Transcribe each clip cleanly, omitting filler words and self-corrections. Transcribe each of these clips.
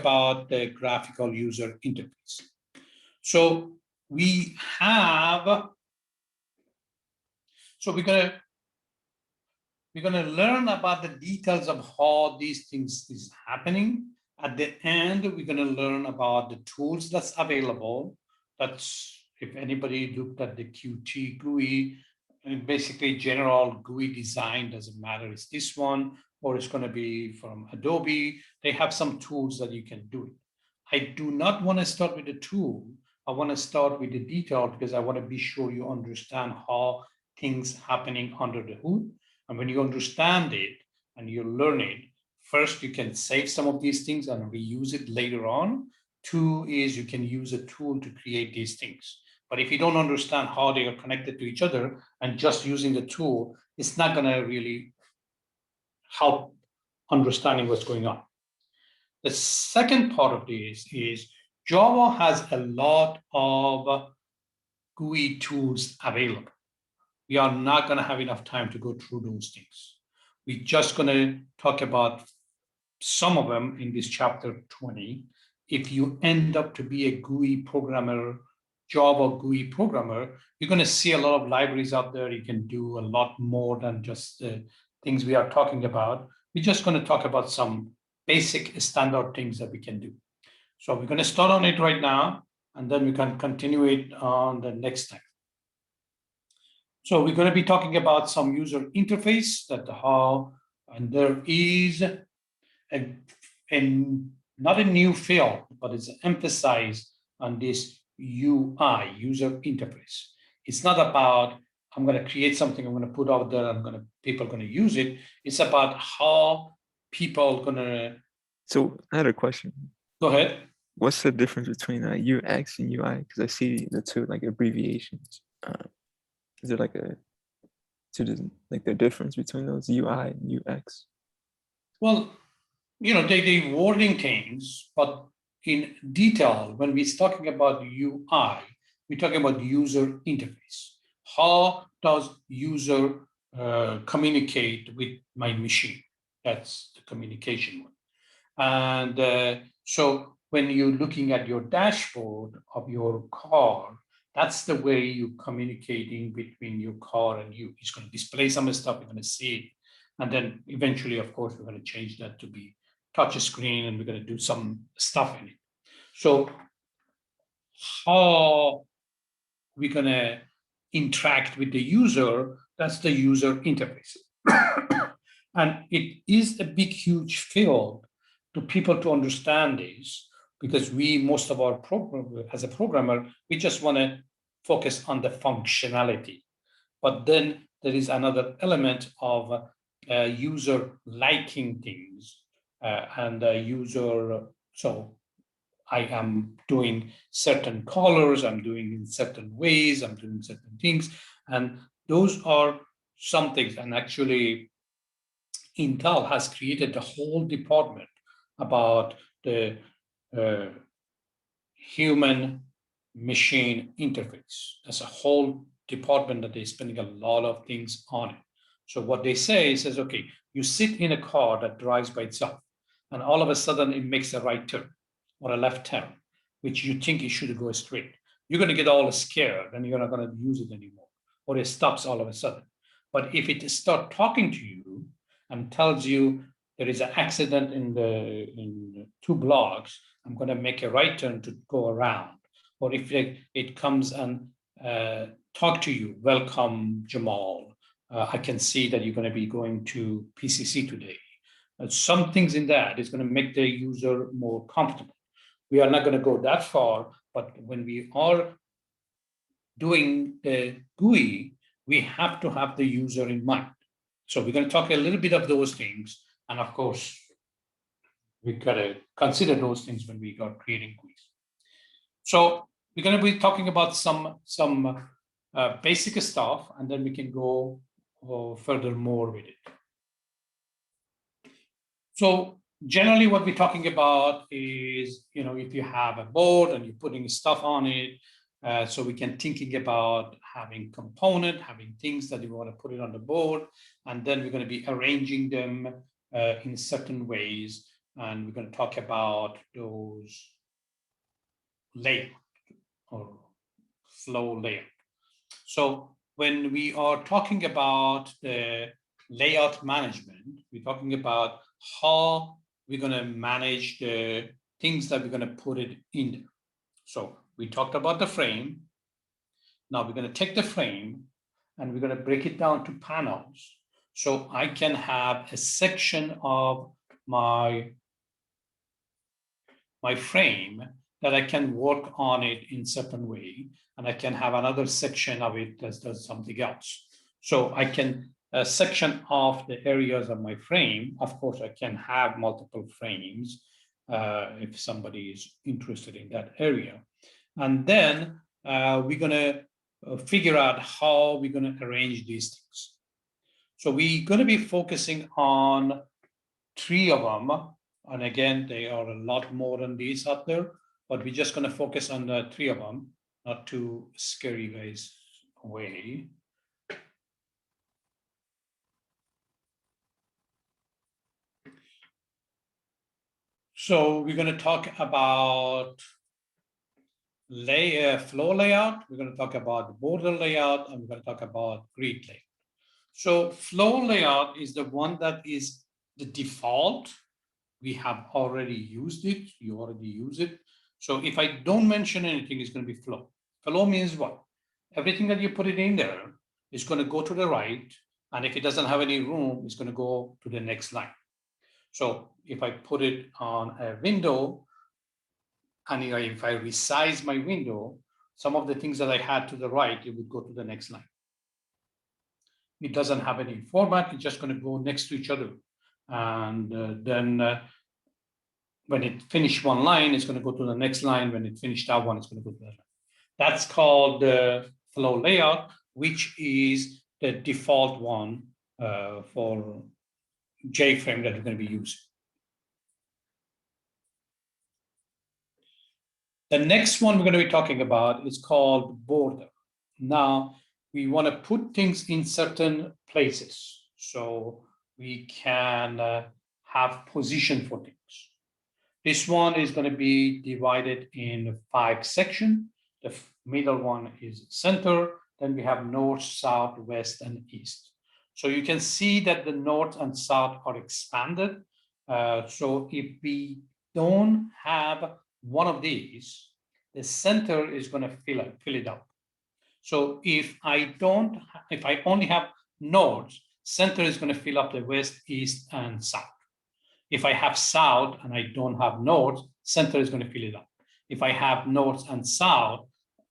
about the graphical user interface. So we have, so we're gonna learn about the details of how these things is happening. At the end, we're gonna learn about the tools that's available. That's, if anybody looked at the Qt GUI, and basically general GUI design, doesn't matter, it's this one, or it's gonna be from Adobe. They have some tools that you can do it. I do not wanna start with the tool. I wanna start with the detail because I wanna be sure you understand how things happening under the hood. And when you understand it and you learn it, first, you can save some of these things and reuse it later on. Two is you can use a tool to create these things. But if you don't understand how they are connected to each other and just using the tool, it's not going to really help understanding what's going on. The second part of this is Java has a lot of GUI tools available. We are not going to have enough time to go through those things. We're just going to talk about some of them in this chapter 20. If you end up to be a GUI programmer, Java GUI programmer, you're going to see a lot of libraries out there. You can do a lot more than just the things we are talking about. We're just going to talk about some basic standard things that we can do. So we're going to start on it right now, and then we can continue it on the next time. So we're going to be talking about some user interface, that how, and there is not a new field, but it's emphasized on this UI, user interface. It's not about, I'm going to create something, I'm going to put out there, people are going to use it. It's about how people are going to. So I had a question. Go ahead. What's the difference between UX and UI? Because I see the two like abbreviations. Is there like the difference between those UI and UX? Well, they wording things, but in detail, when we're talking about UI, we're talking about user interface. How does user communicate with my machine? That's the communication one. And so when you're looking at your dashboard of your car, that's the way you're communicating between your car and you. It's going to display some stuff, you're going to see it. And then eventually, of course, we're going to change that to be touch screen, and we're going to do some stuff in it. So how we're going to interact with the user, that's the user interface. And it is a big, huge field to people to understand this, because most of our program, as a programmer, we just want to focus on the functionality. But then there is another element of user liking things and user. So I am doing certain colors, I'm doing in certain ways, I'm doing certain things. And those are some things. And actually, Intel has created a whole department about the human machine interface. That's a whole department that they're spending a lot of things on it. So what they say is, okay, you sit in a car that drives by itself, and all of a sudden it makes a right turn or a left turn, which you think it should go straight. You're going to get all scared and you're not going to use it anymore, or it stops all of a sudden. But if it starts talking to you and tells you there is an accident in 2 blocks, I'm going to make a right turn to go around. Or if it comes and talk to you, welcome, Jamal. I can see that you're going to be going to PCC today. Some things in that is going to make the user more comfortable. We are not going to go that far, but when we are doing the GUI, we have to have the user in mind. So we're going to talk a little bit of those things. And of course, we got to consider those things when we are creating GUIs. So we're going to be talking about some basic stuff, and then we can go further more with it. So generally what we're talking about is, if you have a board and you're putting stuff on it, so we can thinking about having component, having things that you want to put it on the board, and then we're going to be arranging them in certain ways. and we're going to talk about those layout or flow layout. So when we are talking about the layout management, we're talking about how we're going to manage the things that we're going to put it in there. So we talked about the frame. Now we're going to take the frame and we're going to break it down to panels. So I can have a section of my frame that I can work on it in certain way, and I can have another section of it that does something else. So I can section off the areas of my frame. Of course, I can have multiple frames if somebody is interested in that area. And then we're going to figure out how we're going to arrange these things. So we're going to be focusing on 3 of them. And again, they are a lot more than these out there, but we're just going to focus on the 3 of them, not to scare you guys away. So we're going to talk about flow layout. We're going to talk about border layout, and we're going to talk about grid layout. So flow layout is the one that is the default. We have already used it. You already use it. So if I don't mention anything, it's going to be flow. Flow means what? Everything that you put it in there is going to go to the right. And if it doesn't have any room, it's going to go to the next line. So if I put it on a window, and if I resize my window, some of the things that I had to the right, it would go to the next line. It doesn't have any format. It's just going to go next to each other. And then when it finished one line, it's going to go to the next line. When it finished that one, it's going to go to the next line. That's called the flow layout, which is the default one for JFrame that we're going to be using. The next one we're going to be talking about is called border. Now, we want to put things in certain places so we can have position for things. This one is going to be divided in 5 sections. The middle one is center. Then we have north, south, west, and east. So you can see that the north and south are expanded. So if we don't have one of these, the center is going to fill it up. So if I only have north, center is going to fill up the west, east, and south. If I have south and I don't have north, center is going to fill it up. If I have north and south,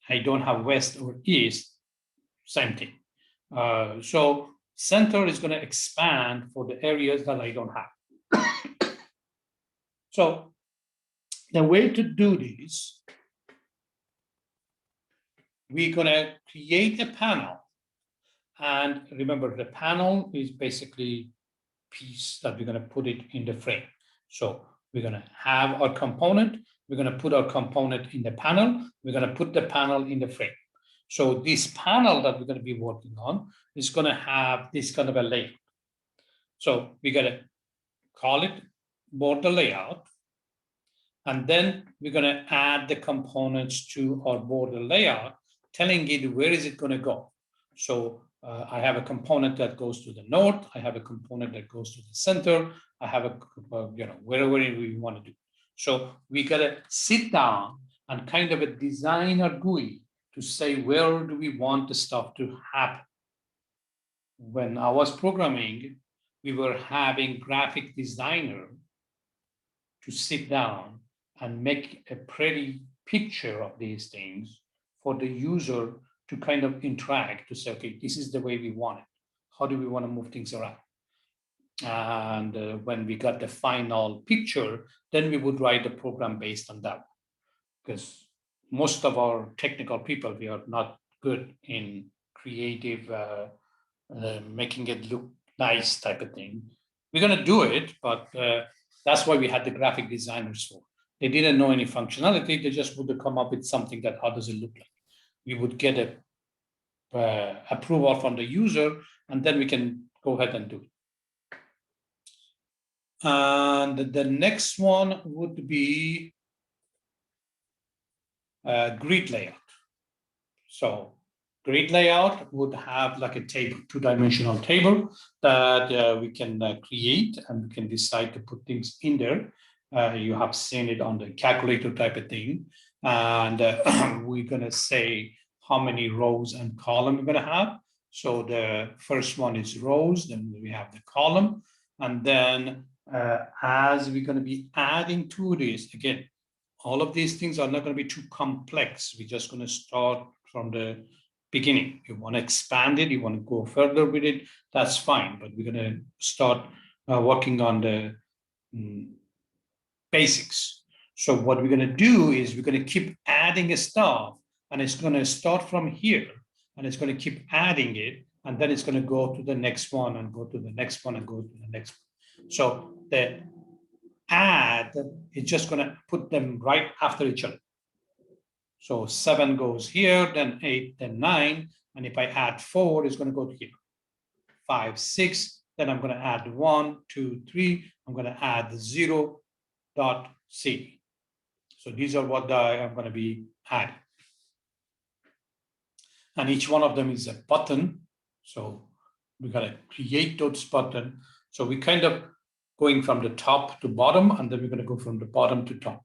I don't have west or east, same thing. So center is going to expand for the areas that I don't have. So the way to do this, we're going to create a panel. And remember, the panel is basically piece that we're going to put it in the frame. So we're going to have our component. We're going to put our component in the panel. We're going to put the panel in the frame. So this panel that we're going to be working on is going to have this kind of a layout. So we're going to call it border layout. And then we're going to add the components to our border layout, telling it where is it going to go. So I have a component that goes to the north. I have a component that goes to the center. I have a, wherever we want to do. So we got to sit down and kind of a design our GUI to say, where do we want the stuff to happen? When I was programming, we were having graphic designer to sit down and make a pretty picture of these things for the user to kind of interact, to say, okay, this is the way we want it. How do we want to move things around? And when we got the final picture, then we would write the program based on that. Because most of our technical people, we are not good in creative, making it look nice type of thing. We're going to do it, but that's why we had the graphic designers for. They didn't know any functionality. They just would come up with something that, how does it look like? We would get a approval from the user, and then we can go ahead and do it. And the next one would be grid layout. So grid layout would have like a table, two-dimensional table that we can create, and we can decide to put things in there. You have seen it on the calculator type of thing. And we're going to say how many rows and column we're going to have. So the first one is rows, then we have the column. And then as we're going to be adding to this, again, all of these things are not going to be too complex. We're just going to start from the beginning. You want to expand it, you want to go further with it, that's fine. But we're going to start working on the basics. So what we're going to do is we're going to keep adding stuff, and it's going to start from here, and it's going to keep adding it, and then it's going to go to the next one and go to the next one and go to the next one. So the add is just going to put them right after each other. So 7 goes here, then 8, then 9. And if I add 4, it's going to go to here. 5, 6, then I'm going to add 1, 2, 3. I'm going to add 0 dot C. So these are what I'm going to be adding. And each one of them is a button. So we got to create those buttons. So we kind of going from the top to bottom, and then we're going to go from the bottom to top.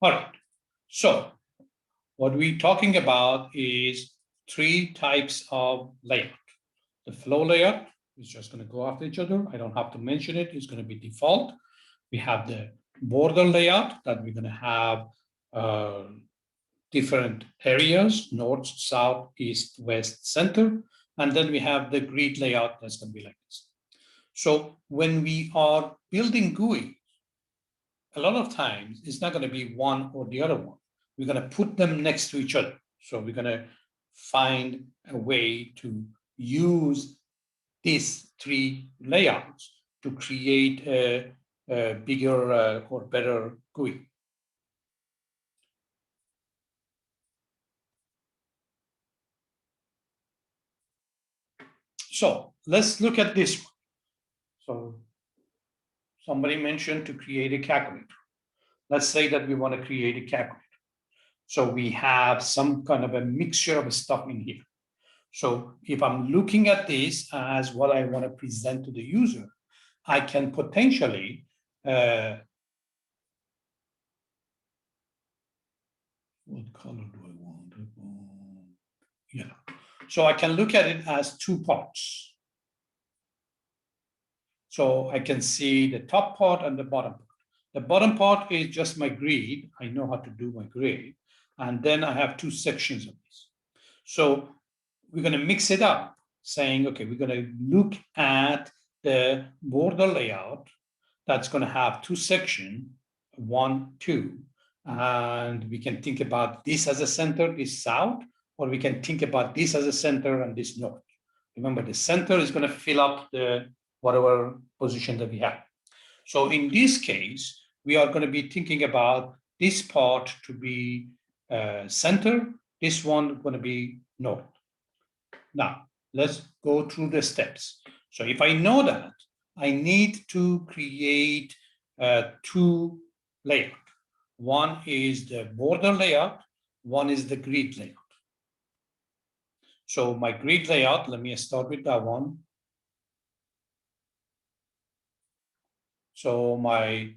All right. So what we're talking about is 3 types of layout. The flow layout is just going to go after each other. I don't have to mention it. It's going to be default. We have the border layout that we're going to have different areas, north, south, east, west, center. And then we have the grid layout that's going to be like this. So when we are building GUI, a lot of times it's not going to be one or the other one. We're going to put them next to each other. So we're going to find a way to use these 3 layouts to create a bigger or better GUI. So let's look at this one. So somebody mentioned to create a calculator. Let's say that we want to create a calculator. So we have some kind of a mixture of stuff in here. So if I'm looking at this as what I want to present to the user, I can potentially what color do I want? Yeah. So I can look at it as 2 parts. So I can see the top part and the bottom part. The bottom part is just my grid. I know how to do my grid. And then I have 2 sections of this. So we're going to mix it up, saying, okay, we're going to look at the border layout that's going to have 2 sections, 1, 2. And we can think about this as a center, this south, or we can think about this as a center and this north. Remember, the center is going to fill up the whatever position that we have. So in this case, we are going to be thinking about this part to be center, this one going to be north. Now, let's go through the steps. So if I know that, I need to create 2 layouts. One is the border layout, one is the grid layout. So my grid layout, let me start with that one. So my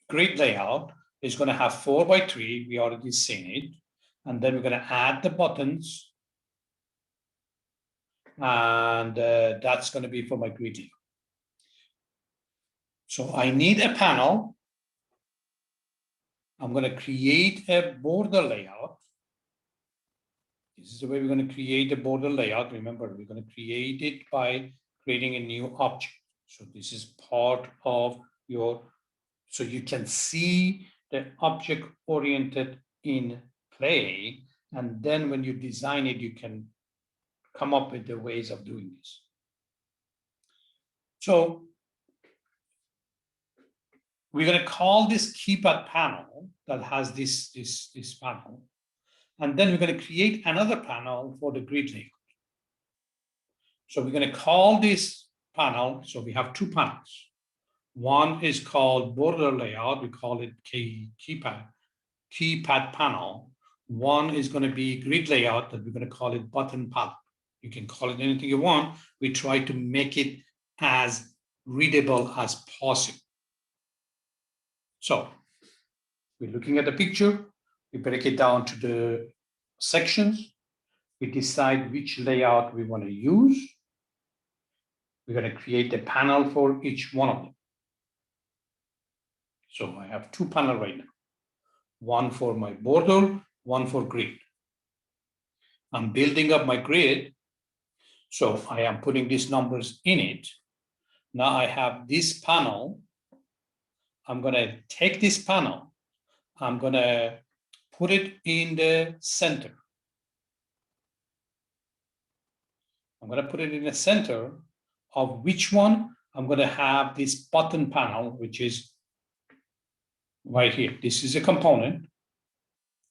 grid layout is going to have 4 by 3. We already seen it. And then we're going to add the buttons. And that's going to be for my grid layout. So I need a panel. I'm going to create a border layout. This is the way we're going to create a border layout. Remember, we're going to create it by creating a new object. So this is part of your, so you can see the object oriented in play. And then when you design it, you can come up with the ways of doing this. So we're going to call this keypad panel that has this panel. And then we're going to create another panel for the grid layout. So we're going to call this panel. So we have two panels. One is called border layout. We call it keypad panel. One is going to be grid layout that we're going to call it button panel. You can call it anything you want. We try to make it as readable as possible. So we're looking at the picture. We break it down to the sections. We decide which layout we want to use. We're going to create a panel for each one of them. So I have two panels right now. One for my border, one for grid. I'm building up my grid. So I am putting these numbers in it. Now I have this panel. I'm going to take this panel. I'm going to put it in the center. I'm going to put it in the center of which one? I'm going to have this button panel, which is right here. This is a component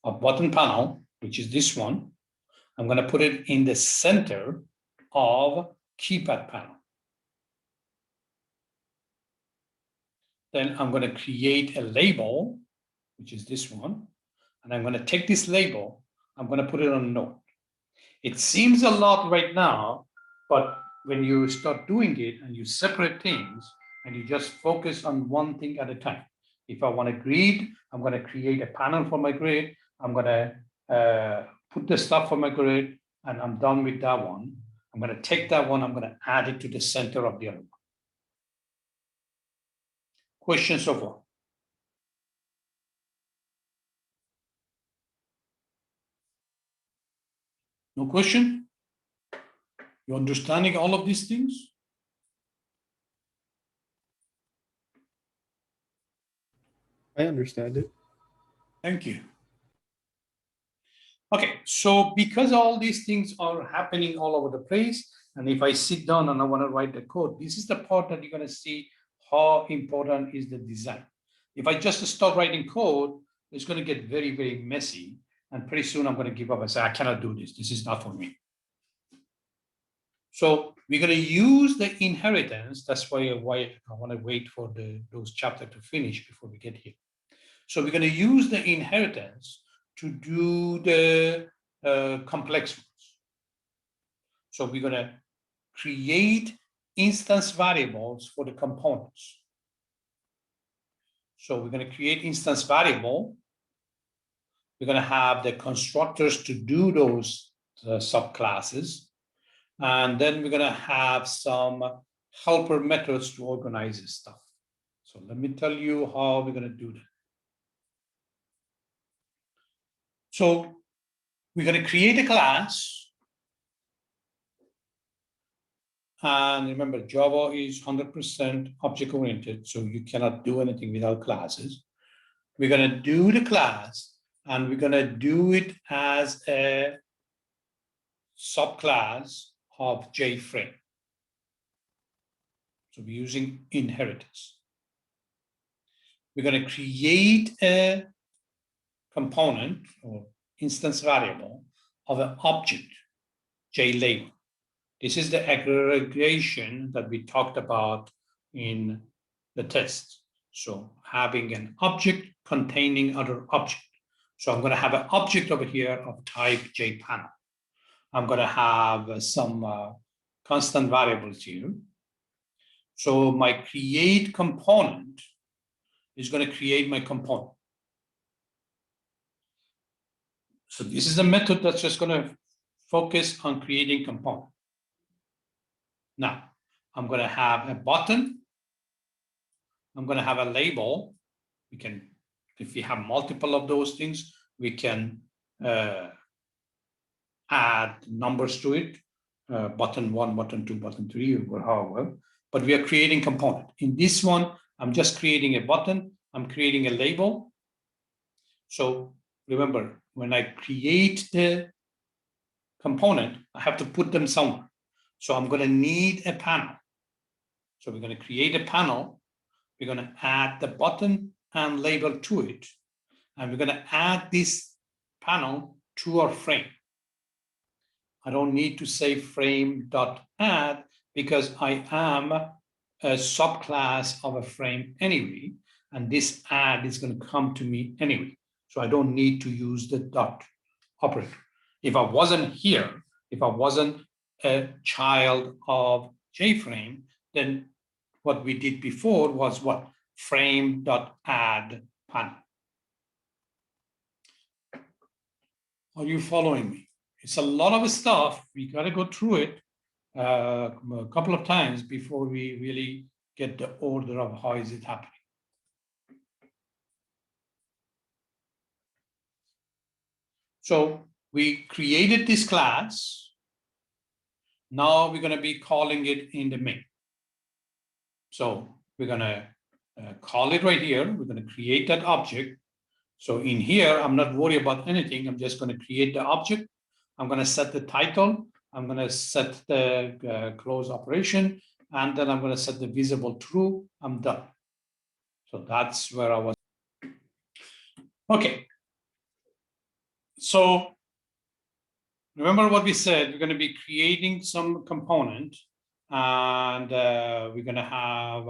of button panel, which is this one. I'm going to put it in the center of keypad panel. Then I'm going to create a label, which is this one. And I'm going to take this label. I'm going to put it on a node. It seems a lot right now, but when you start doing it and you separate things and you just focus on one thing at a time. If I want a grid, I'm going to create a panel for my grid. I'm going to put the stuff for my grid, and I'm done with that one. I'm going to take that one. I'm going to add it to the center of the other one. Questions so far? No question? You understanding all of these things? I understand it. Thank you. Okay, so because all these things are happening all over the place, and if I sit down and I want to write the code, this is the part that you're going to see how important is the design. If I just start writing code, it's going to get very, very messy. And pretty soon I'm going to give up and say, I cannot do this. This is not for me. So we're going to use the inheritance. That's why I want to wait for those chapters to finish before we get here. So we're going to use the inheritance to do the complex ones. So we're going to create instance variables for the components. So we're going to create instance variable. We're going to have the constructors to do those subclasses. And then we're going to have some helper methods to organize this stuff. So let me tell you how we're going to do that. So we're going to create a class. And remember, Java is 100% object-oriented, so you cannot do anything without classes. We're going to do the class, and we're going to do it as a subclass of JFrame. So we're using inheritance. We're going to create a component or instance variable of an object, JLabel. This is the aggregation that we talked about in the test. So having an object containing other object. So I'm going to have an object over here of type JPanel. I'm going to have some constant variables here. So my create component is going to create my component. So this is a method that's just going to focus on creating component. Now, I'm going to have a button. I'm going to have a label. We can, if we have multiple of those things, we can add numbers to it, button 1, button 2, button 3, or however, but we are creating component. In this one, I'm just creating a button. I'm creating a label. So remember, when I create the component, I have to put them somewhere. So I'm going to need a panel. So we're going to create a panel. We're going to add the button and label to it. And we're going to add this panel to our frame. I don't need to say frame.add because I am a subclass of a frame anyway, and this add is going to come to me anyway. So I don't need to use the dot operator. If I wasn't here, if I wasn't a child of JFrame, then what we did before was what? Frame.add panel. Are you following me? It's a lot of stuff. We got to go through it a couple of times before we really get the order of how is it happening. So we created this class. Now we're going to be calling it in the main. So we're going to call it right here. We're going to create that object. So in here, I'm not worried about anything. I'm just going to create the object. I'm going to set the title. I'm going to set the close operation. And then I'm going to set the visible true. I'm done. So that's where I was. Okay. So remember what we said. We're going to be creating some component. And we're going to have,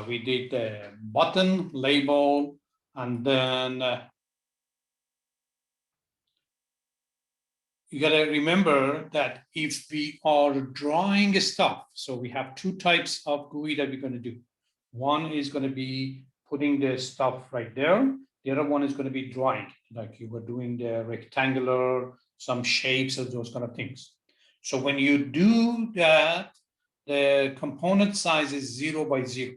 we did the button, label, and then you got to remember that if we are drawing stuff, so we have two types of GUI that we're going to do. One is going to be putting the stuff right there. The other one is going to be drawing, like you were doing the rectangular, some shapes of those kind of things. So when you do that, the component size is 0 by 0.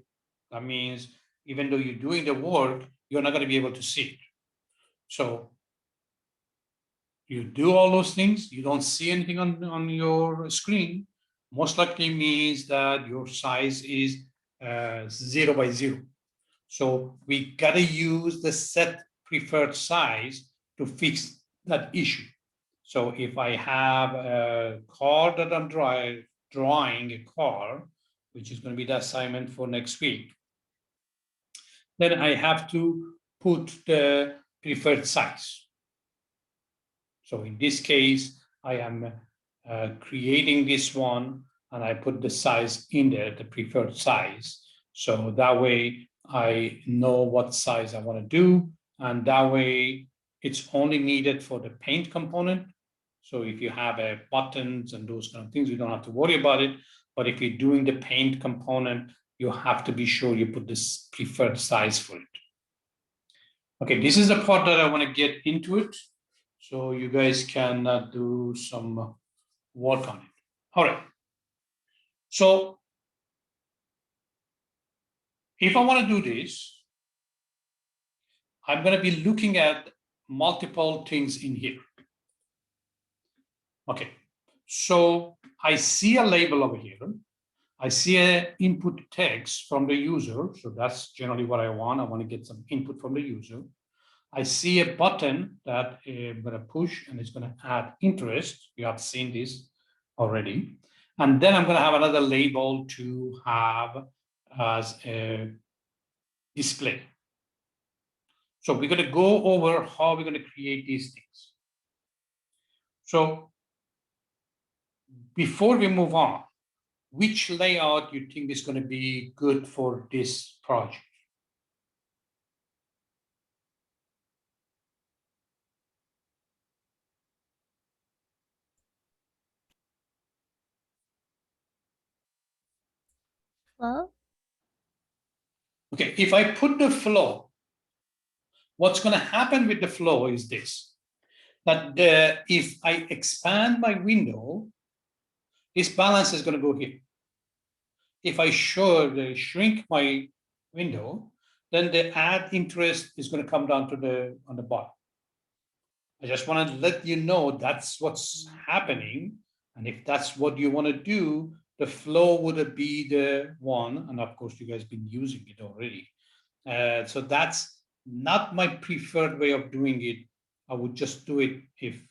That means even though you're doing the work, you're not going to be able to see it. So you do all those things, you don't see anything on your screen, most likely means that your size is 0 by 0. So we got to use the set preferred size to fix that issue. So if I have a car that I'm drawing a car, which is going to be the assignment for next week, then I have to put the preferred size. So in this case, I am creating this one and I put the size in there, the preferred size. So that way I know what size I want to do. And that way it's only needed for the paint component. So if you have buttons and those kind of things, you don't have to worry about it. But if you're doing the paint component, you have to be sure you put this preferred size for it. Okay, this is the part that I want to get into it. So you guys can do some work on it. All right. So if I want to do this, I'm going to be looking at multiple things in here. Okay. So I see a label over here. I see an input text from the user. So that's generally what I want. I want to get some input from the user. I see a button that I'm going to push and it's going to add interest. You have seen this already. And then I'm going to have another label to have as a display. So we're going to go over how we're going to create these things. So before we move on, which layout you think is going to be good for this project? Flow? Okay, if I put the flow, what's going to happen with the flow is this, that if I expand my window, this balance is going to go here. If I shrink my window, then the add interest is going to come down to on the bottom. I just want to let you know that's what's happening. And if that's what you want to do, the flow would be the one. And of course, you guys have been using it already. So that's not my preferred way of doing it. I would just do it if,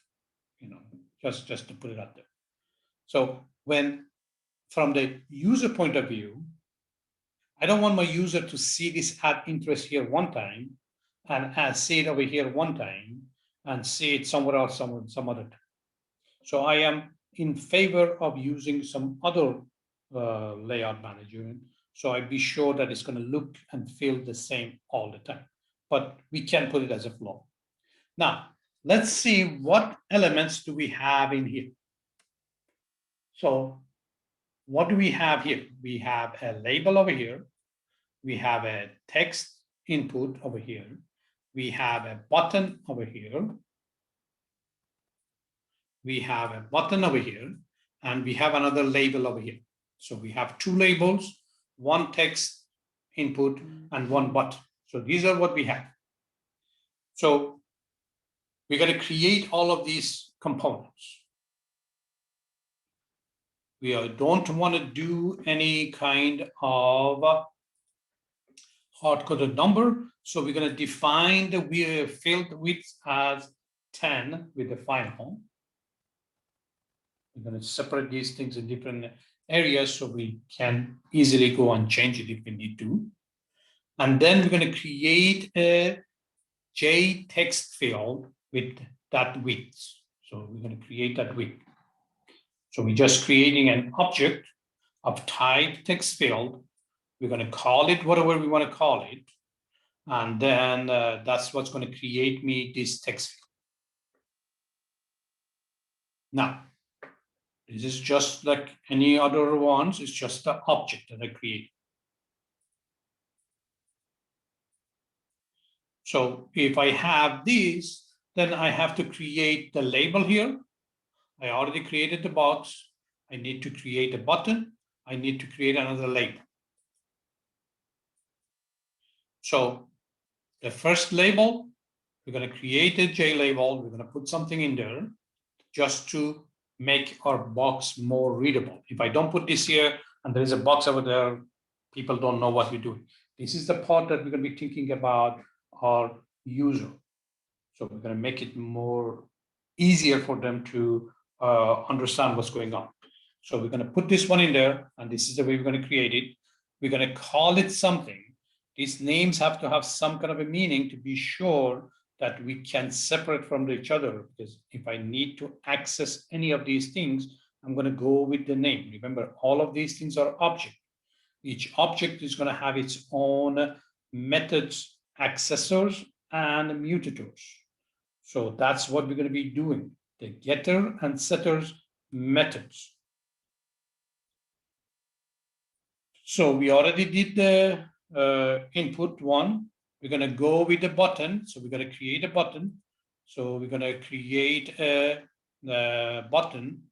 just to put it out there. So from the user point of view, I don't want my user to see this add interest here one time and see it over here one time and see it somewhere else some other time. So I am in favor of using some other layout manager. So I be sure that it's going to look and feel the same all the time. But we can put it as a flow. Now, let's see what elements do we have in here. So what do we have here? We have a label over here. We have a text input over here. We have a button over here. We have a button over here, and we have another label over here. So we have two labels, one text input and one button. So these are what we have. So we're going to create all of these components. We don't want to do any kind of hard-coded number. So we're going to define the field width as 10 with the final. We're going to separate these things in different areas so we can easily go and change it if we need to. And then we're going to create a J text field with that width. So we're going to create that width. So we're just creating an object of type text field. We're going to call it whatever we want to call it. And then that's what's going to create me this text field. Now, this is just like any other ones. It's just the object that I create. So if I have this, then I have to create the label here. I already created the box. I need to create a button. I need to create another label. So the first label, we're going to create a J label. We're going to put something in there just to make our box more readable. If I don't put this here and there is a box over there, people don't know what we're doing. This is the part that we're going to be thinking about our user. So we're going to make it more easier for them to understand what's going on. So we're going to put this one in there, and this is the way we're going to create it. We're going to call it something. These names have to have some kind of a meaning to be sure that we can separate from each other, because if I need to access any of these things, I'm going to go with the name. Remember, all of these things are objects. Each object is going to have its own methods, accessors, and mutators. So that's what we're going to be doing, the getter and setters methods. So we already did the input one. We're going to go with the button. So we're going to create a button. So we're going to create a button.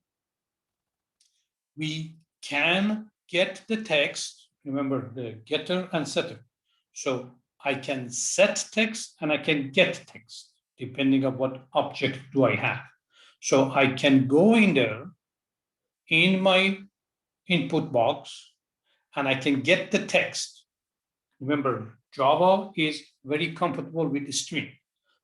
We can get the text. Remember, the getter and setter. So I can set text and I can get text, depending on what object do I have. So I can go in there in my input box and I can get the text. Remember, Java is very comfortable with the string.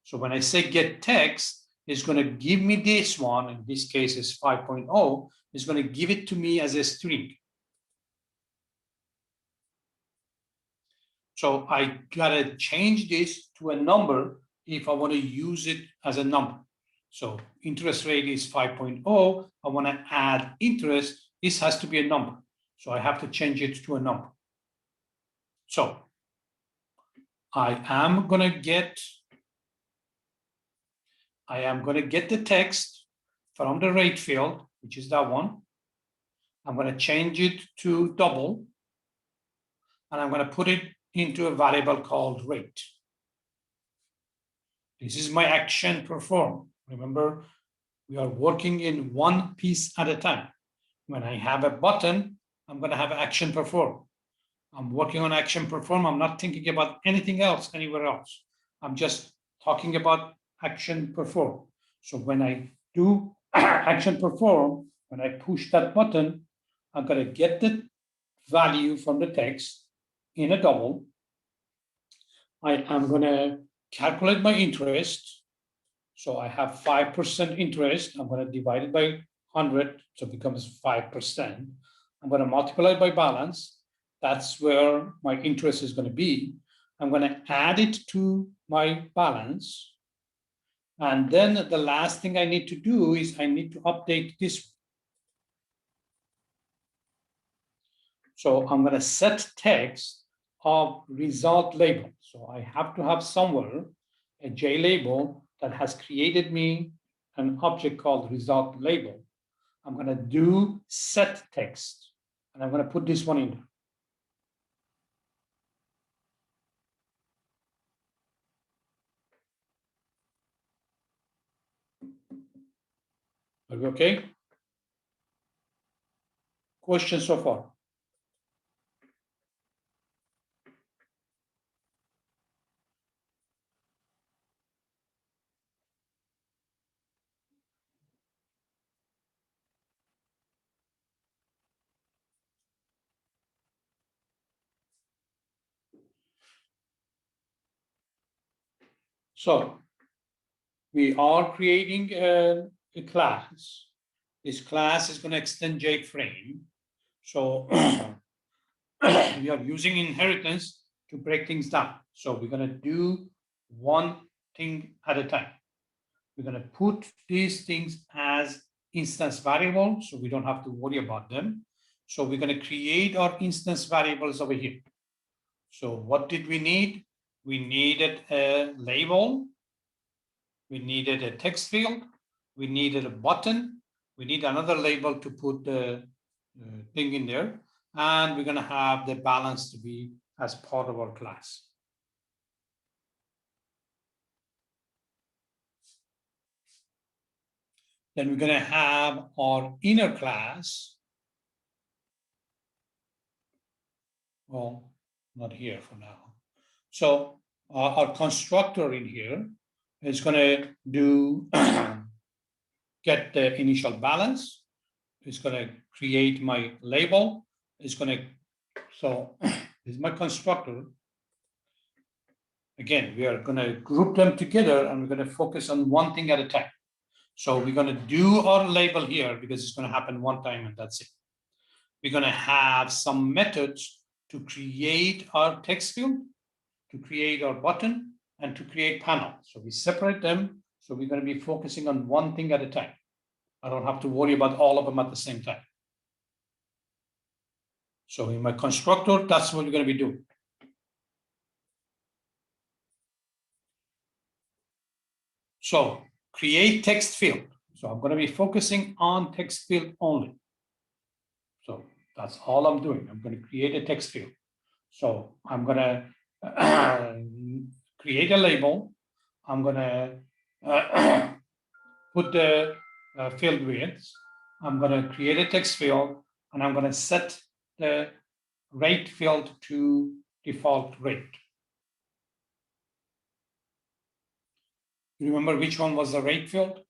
So when I say get text, it's going to give me this one, in this case is 5.0, it's going to give it to me as a string. So I got to change this to a number if I want to use it as a number. So interest rate is 5.0. I want to add interest. This has to be a number. So I have to change it to a number. So I am going to get the text from the rate field, which is that one. I'm going to change it to double, and I'm going to put it into a variable called rate. This is my action perform. Remember, we are working in one piece at a time. When I have a button, I'm going to have action perform. I'm working on action perform. I'm not thinking about anything else anywhere else. I'm just talking about action perform. So when I do action perform, when I push that button, I'm going to get the value from the text in a double. I am going to calculate my interest. So I have 5% interest. I'm going to divide it by 100, so it becomes 5%. I'm going to multiply it by balance. That's where my interest is going to be. I'm going to add it to my balance. And then the last thing I need to do is I need to update this. So I'm going to set text of result label. So I have to have somewhere a JLabel that has created me an object called result label. I'm going to do set text, and I'm going to put this one in. Are we okay? Questions so far? So we are creating a class. This class is going to extend JFrame. So we are using inheritance to break things down. So we're going to do one thing at a time. We're going to put these things as instance variables, so we don't have to worry about them. So we're going to create our instance variables over here. So what did we need? We needed a label. We needed a text field. We needed a button. We need another label to put the thing in there. And we're going to have the balance to be as part of our class. Then we're going to have our inner class. Well, not here for now. So our constructor in here is going to do get the initial balance. It's going to create my label. It's going to, so this is my constructor. Again, we are going to group them together and we're going to focus on one thing at a time. So we're going to do our label here because it's going to happen one time and that's it. We're going to have some methods to create our text field, to create our button, and to create panel. So we separate them. So we're going to be focusing on one thing at a time. I don't have to worry about all of them at the same time. So in my constructor, that's what we're going to be doing. So create text field. So I'm going to be focusing on text field only. So that's all I'm doing. I'm going to create a text field. So I'm going to create a label. I'm going to put the field width. I'm going to create a text field, and I'm going to set the rate field to default rate. You remember which one was the rate field?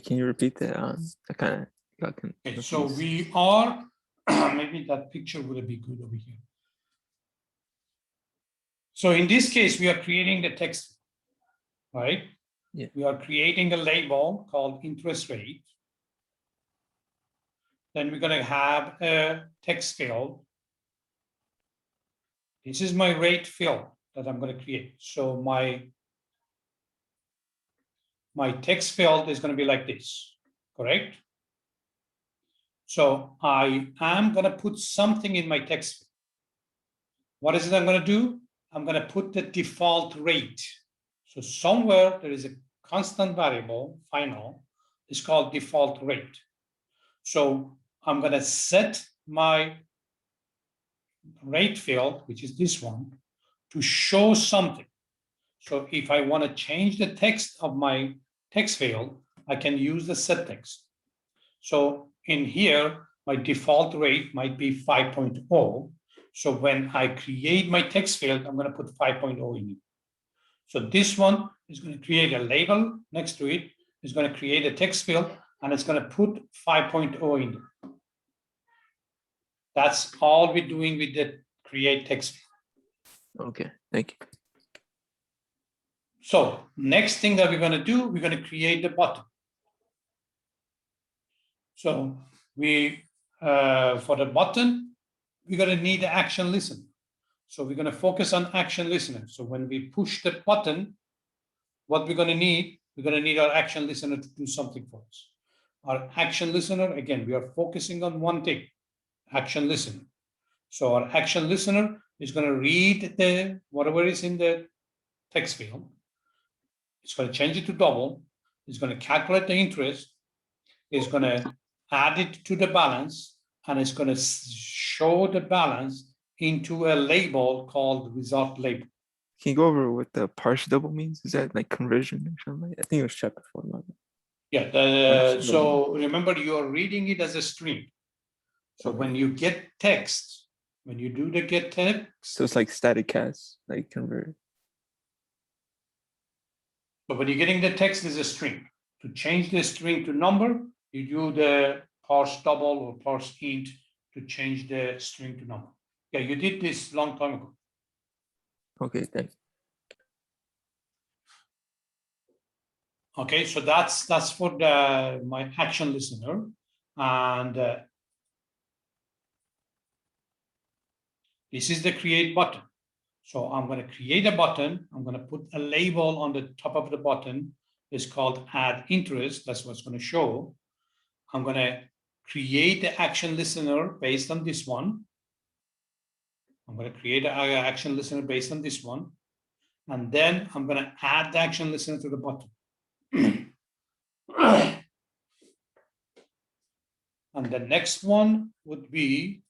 Can you repeat that? I kind of got confused. Okay, so we are, maybe that picture would be good over here. So in this case, we are creating the text, right? Yeah. We are creating a label called interest rate. Then we're going to have a text field. This is my rate field that I'm going to create. So my text field is going to be like this, correct? So I am going to put something in my text field. What is it I'm going to do? I'm going to put the default rate. So somewhere there is a constant variable, final, it's called default rate. So I'm going to set my rate field, which is this one, to show something. So if I want to change the text of my text field, I can use the set text. So in here, my default rate might be 5.0. So when I create my text field, I'm going to put 5.0 in it. So this one is going to create a label next to it. It's going to create a text field, and it's going to put 5.0 in there. That's all we're doing with the create text field. Okay, thank you. So next thing that we're going to do, we're going to create the button. So we, for the button, we're going to need action listener. So we're going to focus on action listener. So when we push the button, what we're going to need, our action listener to do something for us. Our action listener, again, we are focusing on one thing, action listener. So our action listener is going to read the whatever is in the text field. It's going to change it to double. It's going to calculate the interest. It's going to add it to the balance, and it's going to show the balance into a label called result label. Can you go over what the parse double means? Is that like conversion or something? I think it was chapter 4. Yeah. So remember, you're reading it as a string. So Okay. when you get text, when you do the get text, So it's like static cast, like convert. but when you're getting the text as a string, to change the string to number, you do the parse double or parse int to change the string to number. Yeah, you did this long time ago. Okay, thanks. Okay, so that's for my action listener, and this is the create button. So I'm going to create a button. I'm going to put a label on the top of the button. It's called add interest. That's what's going to show. I'm going to create the action listener based on this one. I'm going to create an action listener based on this one. And then I'm going to add the action listener to the button. And the next one would be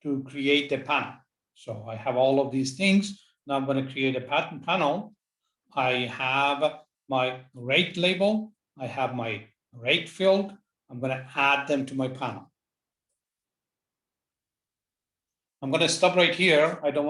to create a panel. So I have all of these things. Now I'm going to create a pattern panel. I have my rate label. I have my rate field. I'm going to add them to my panel. I'm going to stop right here. I don't want